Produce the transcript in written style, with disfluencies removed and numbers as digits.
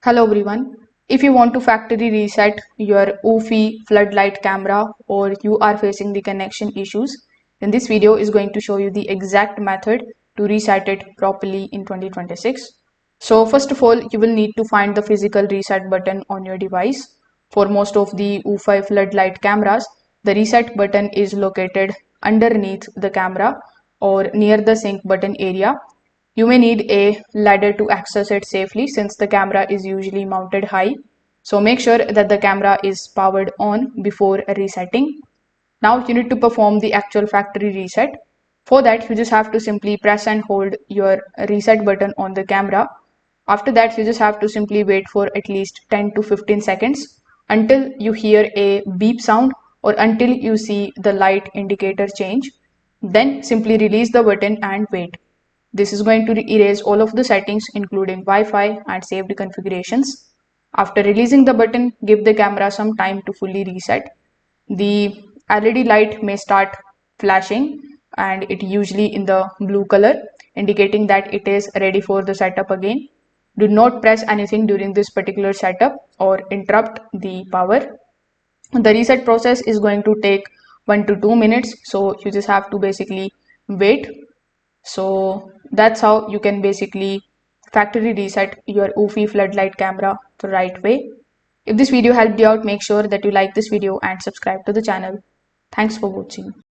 Hello everyone. If you want to factory reset your Eufy Floodlight camera or you are facing the connection issues, then this video is going to show you the exact method to reset it properly in 2026. So first of all, you will need to find the physical reset button on your device. For most of the Eufy Floodlight cameras, the reset button is located underneath the camera or near the sync button area. You may need a ladder to access it safely since the camera is usually mounted high. So make sure that the camera is powered on before resetting. Now you need to perform the actual factory reset. For that, you just have to simply press and hold your reset button on the camera. After that, you just have to simply wait for at least 10 to 15 seconds until you hear a beep sound or until you see the light indicator change. Then simply release the button and wait. This is going to erase all of the settings including Wi-Fi and saved configurations. After releasing the button, give the camera some time to fully reset. The LED light may start flashing and it usually in the blue color, indicating that it is ready for the setup again. Do not press anything during this particular setup or interrupt the power. The reset process is going to take 1 to 2 minutes, so you just have to basically wait. So that's how you can basically factory reset your Eufy floodlight camera the right way. If this video helped you out, make sure that you like this video and subscribe to the channel. Thanks for watching.